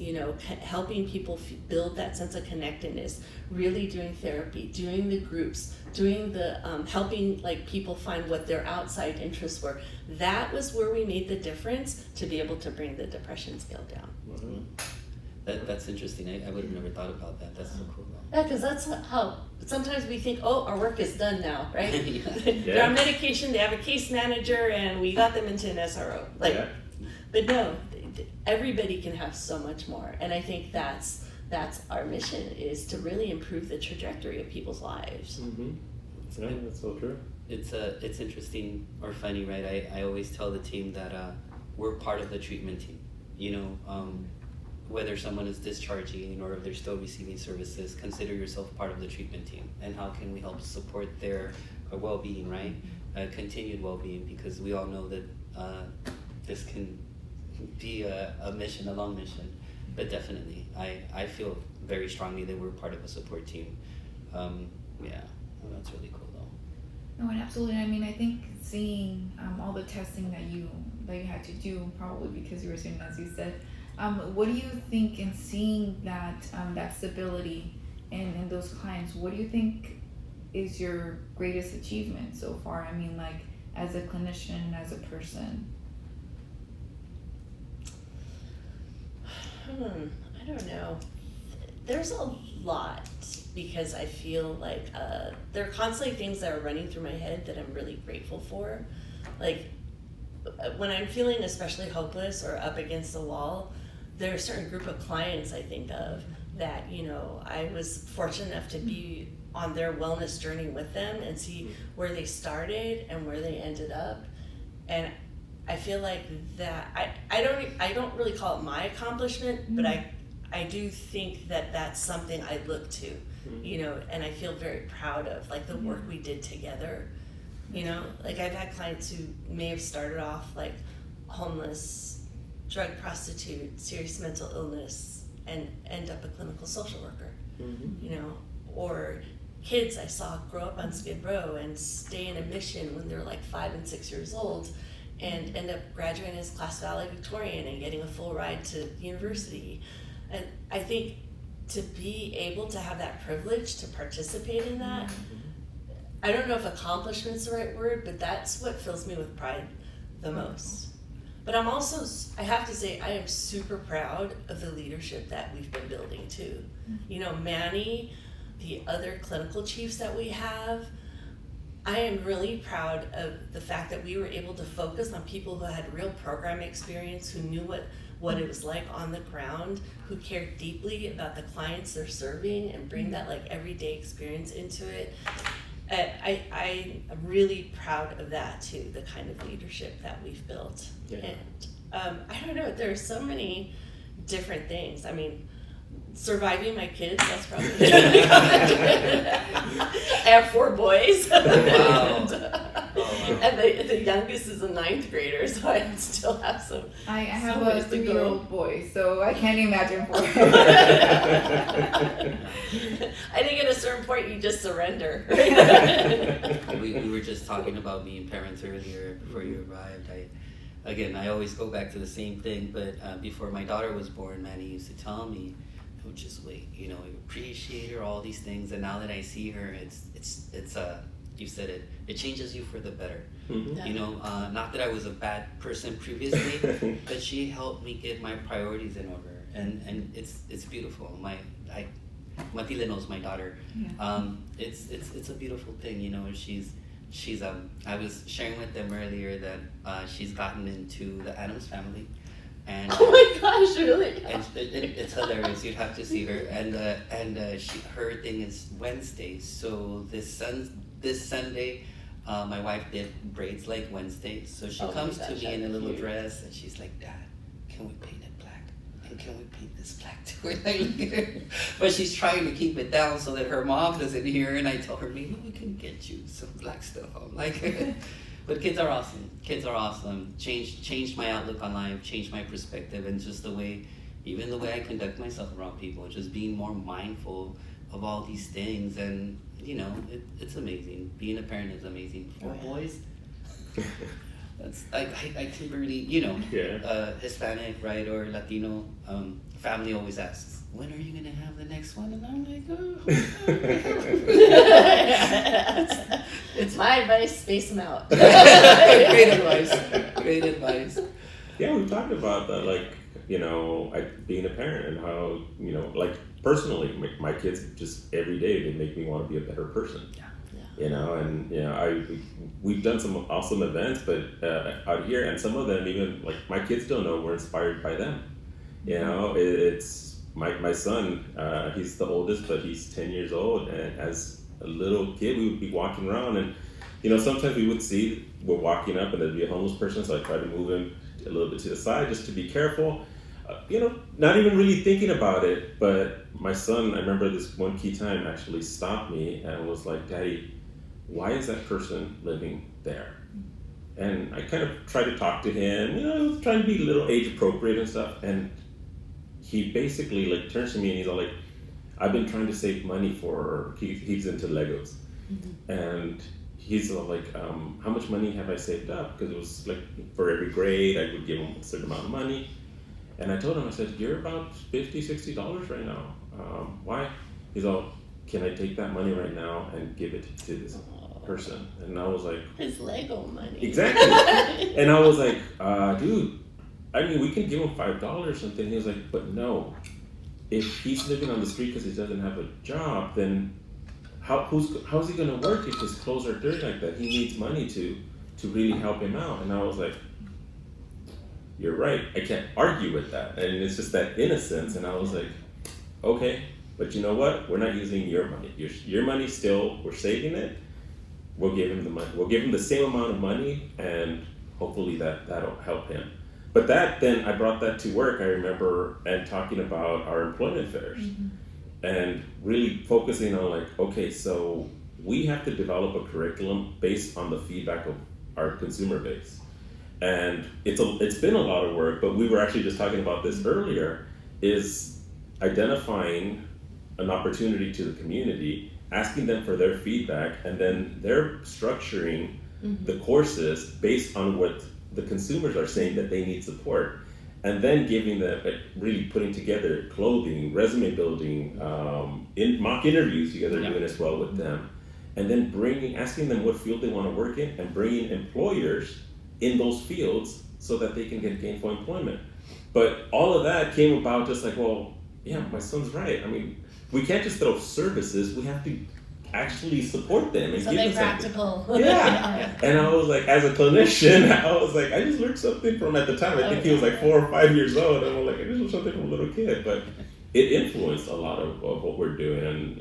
helping people build that sense of connectedness, really doing therapy, doing the groups, doing the helping like people find what their outside interests were. That was where we made the difference to be able to bring the depression scale down. That's interesting. I would have never thought about that. That's so cool. Yeah, because that's how sometimes we think, oh, our work is done now, right? Yeah. They're on medication, they have a case manager, and we got them into an SRO. But no, everybody can have so much more. And I think that's our mission, is to really improve the trajectory of people's lives. Yeah, that's so true. It's interesting or funny, right? I always tell the team that we're part of the treatment team. Whether someone is discharging or if they're still receiving services, consider yourself part of the treatment team. And how can we help support their well-being, right? Continued well-being, because we all know that this can be a long mission. But definitely, I feel very strongly that we're part of a support team. Well, that's really cool though. No, and absolutely. I mean, I think seeing all the testing that you had to do, probably because you were saying, as you said, what do you think in seeing that stability in those clients, what do you think is your greatest achievement so far? I mean, like, as a clinician, as a person? I don't know. There's a lot, because I feel like there are constantly things that are running through my head that I'm really grateful for. Like, when I'm feeling especially hopeless or up against the wall, there are a certain group of clients I think of that, I was fortunate enough to be on their wellness journey with them and see where they started and where they ended up. And I feel like that, I don't really call it my accomplishment, but I do think that that's something I look to, and I feel very proud of, like, the work we did together. Like, I've had clients who may have started off like homeless, drug prostitute, serious mental illness, and end up a clinical social worker, or kids I saw grow up on Skid Row and stay in a mission when they're like 5 and 6 years old and end up graduating as class valedictorian and getting a full ride to university. And I think to be able to have that privilege to participate in that, I don't know if accomplishment's the right word, but that's what fills me with pride the most. But I'm also, I have to say, I am super proud of the leadership that we've been building too. Manny, the other clinical chiefs that we have, I am really proud of the fact that we were able to focus on people who had real program experience, who knew what it was like on the ground, who cared deeply about the clients they're serving and bring that like everyday experience into it. I'm really proud of that too, the kind of leadership that we've built. Yeah. And I don't know, there are so many different things. I mean, surviving my kids, that's probably I have 4 boys. Wow. And the youngest is a 9th grader, so I still have some. I have some a ways to go. 3-year-old boy, so I can't imagine for him. I think at a certain point you just surrender. We were just talking about being parents earlier before you arrived. I always go back to the same thing, but before my daughter was born, Manny used to tell me, "Oh, just wait, you appreciate her, all these things." And now that I see her, it's you said it. It changes you for the better. Mm-hmm. Not that I was a bad person previously, but she helped me get my priorities in order, and it's beautiful. Matila knows my daughter. Yeah. It's a beautiful thing, she's I was sharing with them earlier that she's gotten into the Addams Family, and Oh my gosh, really? and it's hilarious. You'd have to see her, and her thing is Wednesdays. So this Sunday, my wife did braids like Wednesday. So she Oh my comes to gosh, me in a that's little cute. dress, and she's like, "Dad, can we paint it black? And can we paint this black too?" And I look at her, but she's trying to keep it down so that her mom doesn't hear. And I tell her, maybe we can get you some black stuff. I'm like, but kids are awesome. Kids are awesome. Changed my outlook on life. Changed my perspective, and just even the way I conduct myself around people. Just being more mindful of all these things, and it's amazing. Being a parent is amazing. 4 boys. That's I can really Hispanic, right, or Latino family always asks, when are you gonna have the next one? And I'm like, It's my advice, space them out. Great advice. Yeah, we talked about that, being a parent and how, personally, my kids just every day, they make me want to be a better person. We've done some awesome events, but out here, and some of them even, my kids don't know we're inspired by them. It's my son, he's the oldest, but he's 10 years old, and as a little kid, we would be walking around, and sometimes we would see we're walking up and there'd be a homeless person, so I try to move him a little bit to the side just to be careful. Not even really thinking about it, but my son, I remember this one key time, actually stopped me and was like, "Daddy, why is that person living there?" And I kind of tried to talk to him, trying to be a little age appropriate and stuff, and he basically turns to me and he's all like, "I've been trying to save money for," he's into Legos, and he's all like, "How much money have I saved up?" Because it was for every grade I would give him a certain amount of money. And I told him, I said, "You're about $50-$60 right now. Why?" He's all, "Can I take that money right now and give it to this person?" And I was like, his Lego money. Exactly. And I was like, "Dude, I mean, we can give him $5 or something." He was like, "But no, if he's living on the street because he doesn't have a job, then how's he gonna work if his clothes are dirty like that? He needs money to really help him out." And I was like, "You're right. I can't argue with that." And it's just that innocence. And I was like, "Okay, but you know what? We're not using your money. Your money still, we're saving it. We'll give him the money. We'll give him the same amount of money, and hopefully that'll help him." But then I brought that to work, I remember, and talking about our employment fairs, and really focusing on okay, so we have to develop a curriculum based on the feedback of our consumer base. And it's been a lot of work, but we were actually just talking about this earlier, is identifying an opportunity to the community, asking them for their feedback, and then they're structuring the courses based on what the consumers are saying that they need support, and then giving them, really putting together clothing, resume building, mock interviews you guys are doing as well with them, and then asking them what field they want to work in, and bringing employers in those fields so that they can get gainful employment. But all of that came about just well, yeah, my son's right. I mean, we can't just throw services, we have to actually support them and So give they're them practical. something. Yeah. And I was like, as a clinician, I was like, I just learned something from, at the time, I think he was 4 or 5 years old, and I'm like, I just learned something from a little kid, but it influenced a lot of what we're doing. And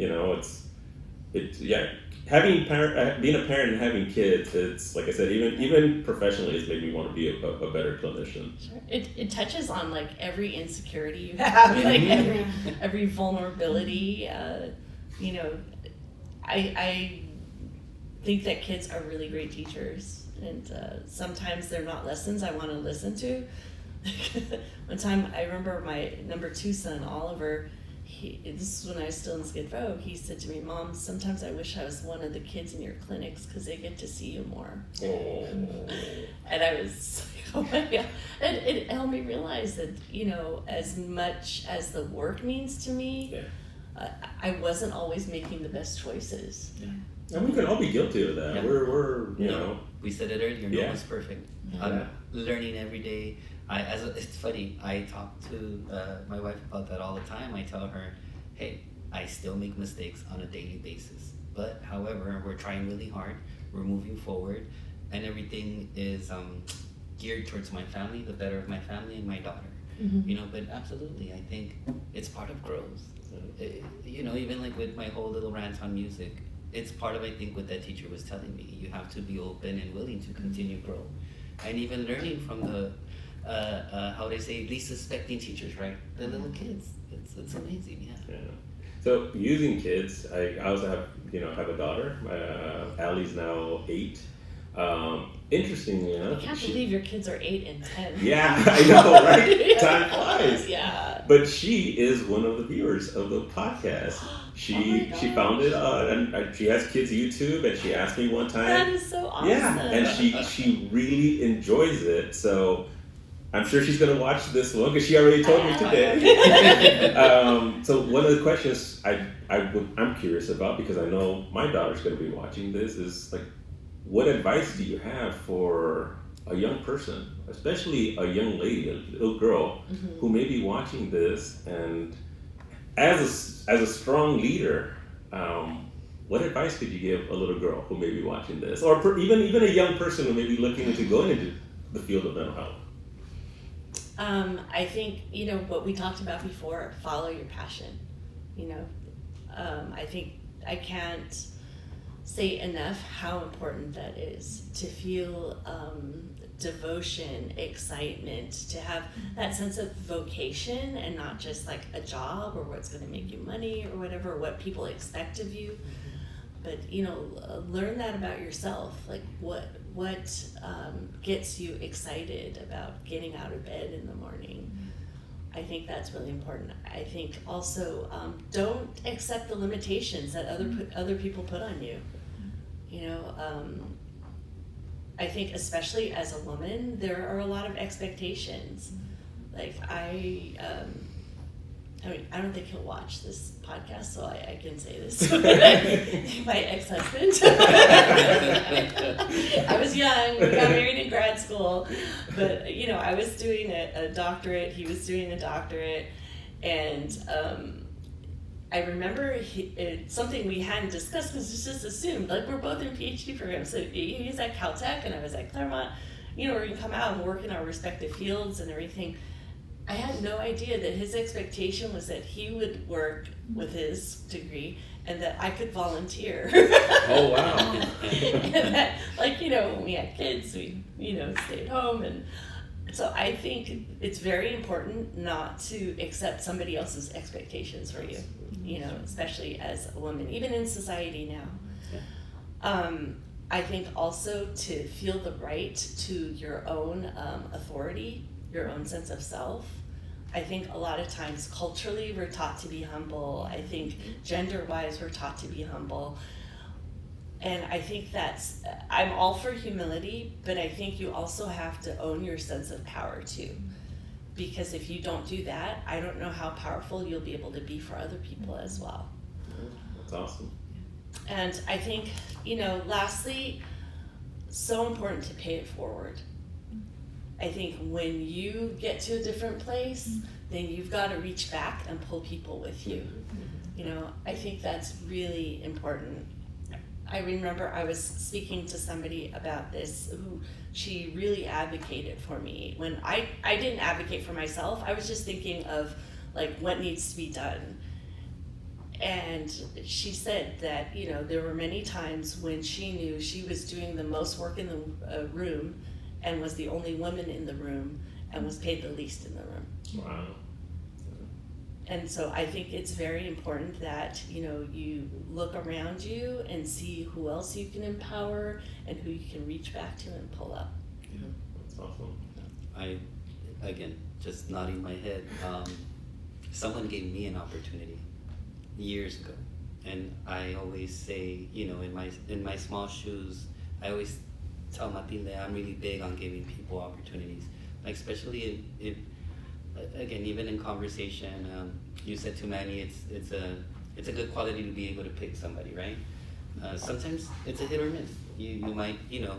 being a parent and having kids, it's like I said, even professionally, it's made me want to be a better clinician. Sure. It touches on every insecurity you have, every vulnerability. I think that kids are really great teachers, and sometimes they're not lessons I want to listen to. One time, I remember my number 2 son, Oliver, this is when I was still in Skid Row, he said to me, Mom, sometimes I wish I was one of the kids in your clinics because they get to see you more. Oh. And I was like, oh my God. And it helped me realize that, you know, as much as the work means to me, I wasn't always making the best choices. Yeah. And we can all be guilty of that. Yeah. We're you know. We said it earlier, no Yeah. one's perfect. Yeah. I'm learning every day. It's funny, I talk to my wife about that all the time. I tell her, hey, I still make mistakes on a daily basis. But however, we're trying really hard, we're moving forward, and everything is geared towards my family, the better of my family and my daughter. Mm-hmm. You know, but absolutely, I think it's part of growth. You know, even like with my whole little rant on music, it's part of, I think, what that teacher was telling me. You have to be open and willing to continue grow. And even learning from the how they say, least suspecting teachers, right? The little kids. It's amazing, yeah. So using kids, I also have a daughter. Allie's now 8. Interestingly enough, I can't believe your kids are 8 and 10. Yeah, I know, right? Yeah. Time flies. Yeah. But she is one of the viewers of the podcast. She found it and she has kids YouTube, and she asked me one time. That is so awesome. Yeah, and she really enjoys it. So I'm sure she's gonna watch this one because she already told me today. So one of the questions I'm curious about, because I know my daughter's gonna be watching this, is like, what advice do you have for a young person, especially a young lady, a little girl, who may be watching this, and as a strong leader, what advice could you give a little girl who may be watching this, or even a young person who may be looking into going into the field of mental health? I think, you know, what we talked about before, follow your passion. You know, I think I can't say enough how important that is, to feel devotion, excitement, to have that sense of vocation and not just like a job or what's going to make you money or whatever, what people expect of you. But, you know, learn that about yourself, like what gets you excited about getting out of bed in the morning. I think that's really important. I think also don't accept the limitations that other people put on you. You know, I think especially as a woman, there are a lot of expectations. Like I mean, I don't think he'll watch this podcast, so I can say this. My ex-husband. I was young, we got married in grad school, but, you know, I was doing a doctorate, he was doing a doctorate, and I remember something we hadn't discussed because it's just assumed, like, we're both in PhD programs, so he's at Caltech and I was at Claremont, you know, we're going to come out and work in our respective fields and everything. I had no idea that his expectation was that he would work with his degree and that I could volunteer. Oh, wow. And that, like, you know, when we had kids, we, you know, stayed home. And so I think it's very important not to accept somebody else's expectations for you, you know, especially as a woman, even in society now. Yeah. I think also to feel the right to your own authority, your own sense of self. I think a lot of times culturally we're taught to be humble. I think gender-wise we're taught to be humble. And I think I'm all for humility, but I think you also have to own your sense of power too. Because if you don't do that, I don't know how powerful you'll be able to be for other people as well. That's awesome. And I think, you know, lastly, so important to pay it forward. I think when you get to a different place, then you've got to reach back and pull people with you. You know, I think that's really important. I remember I was speaking to somebody about this who she really advocated for me. When I didn't advocate for myself, I was just thinking of like what needs to be done. And she said that, you know, there were many times when she knew she was doing the most work in the room and was the only woman in the room and was paid the least in the room. Wow. And so I think it's very important that, you know, you look around you and see who else you can empower and who you can reach back to and pull up. Yeah, that's awesome. Again, just nodding my head. Someone gave me an opportunity years ago, and I always say, you know, in my small shoes, I always tell Matilde I'm really big on giving people opportunities, like especially if again, even in conversation, you said to Manny, it's a good quality to be able to pick somebody, right? Sometimes it's a hit or miss. You might, you know,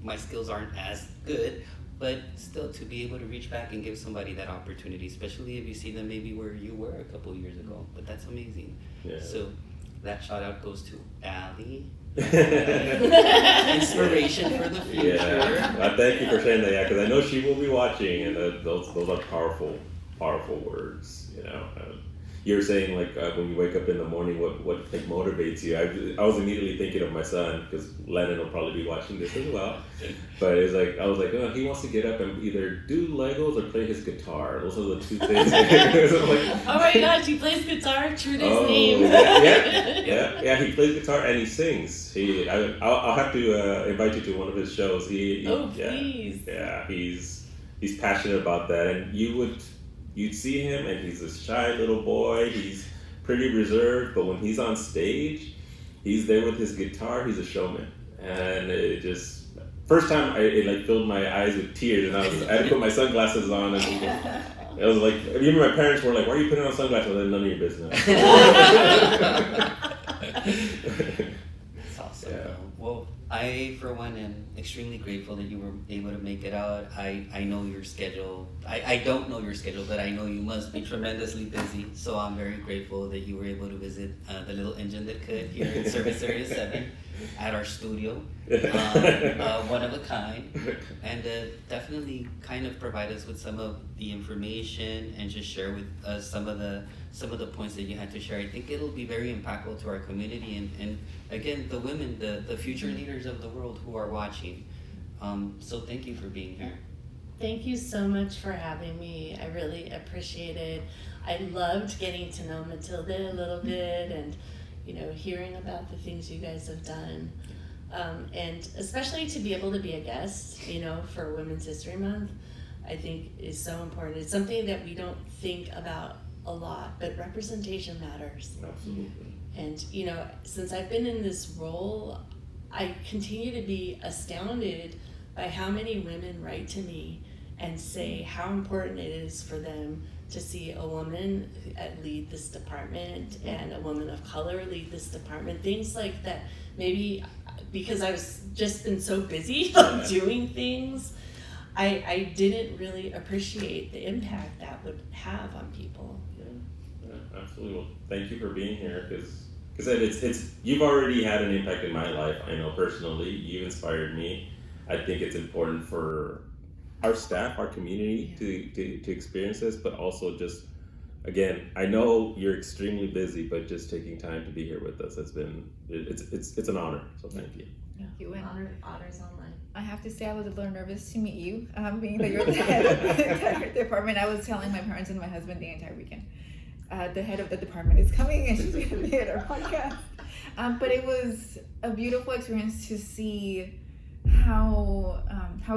my skills aren't as good, but still to be able to reach back and give somebody that opportunity, especially if you see them maybe where you were a couple years ago. But that's amazing. Yeah. So that shout out goes to Allie. Inspiration for the future. Yeah, thank you for saying that. Yeah, because I know she will be watching, and those are powerful words. You know, you're saying like when you wake up in the morning, what like motivates you? I was immediately thinking of my son because Lennon will probably be watching this as well. But it's like I was like, oh, he wants to get up and either do Legos or play his guitar. Those are the two things. Oh my gosh, he plays guitar. True to his name. Yeah. He plays guitar and he sings. I'll have to invite you to one of his shows. Please. Yeah, he's passionate about that, and you'd see him, and he's a shy little boy. He's pretty reserved, but when he's on stage, he's there with his guitar. He's a showman, and it just first time it like filled my eyes with tears, and I had to put my sunglasses on, and it was like even my parents were like, "Why are you putting on sunglasses?" I was like, "None of your business." That's awesome. Yeah. Well, I, for one, am extremely grateful that you were able to make it out. I know your schedule. I don't know your schedule, but I know you must be tremendously busy. So I'm very grateful that you were able to visit the little engine that could here in Service Area 7 at our studio. One of a kind. And definitely kind of provide us with some of the information and just share with us some of the points that you had to share. I think it'll be very impactful to our community and again, the women, the future leaders of the world who are watching. So thank you for being here. Thank you so much for having me. I really appreciate it. I loved getting to know Matilde a little bit and, you know, hearing about the things you guys have done. And especially to be able to be a guest, you know, for Women's History Month, I think is so important. It's something that we don't think about a lot, but representation matters. Absolutely. And, you know, since I've been in this role, I continue to be astounded by how many women write to me and say how important it is for them to see a woman lead this department and a woman of color lead this department. Things like that. Maybe because I was just been so busy doing things, I didn't really appreciate the impact that would have on people. Yeah, absolutely. Well, thank you for being here because it's you've already had an impact in my life. I know personally, you inspired me. I think it's important for our staff, our community to experience this, but also just again, I know you're extremely busy, but just taking time to be here with us, it's an honor. So thank you. You win. Honors online. I have to say I was a little nervous to meet you, being that you're the head of the entire department. I was telling my parents and my husband the entire weekend. The head of the department is coming and she's going to be at our podcast. But it was a beautiful experience to see how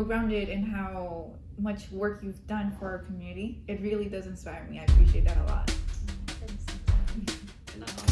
grounded and how much work you've done for our community. It really does inspire me. I appreciate that a lot. Thanks.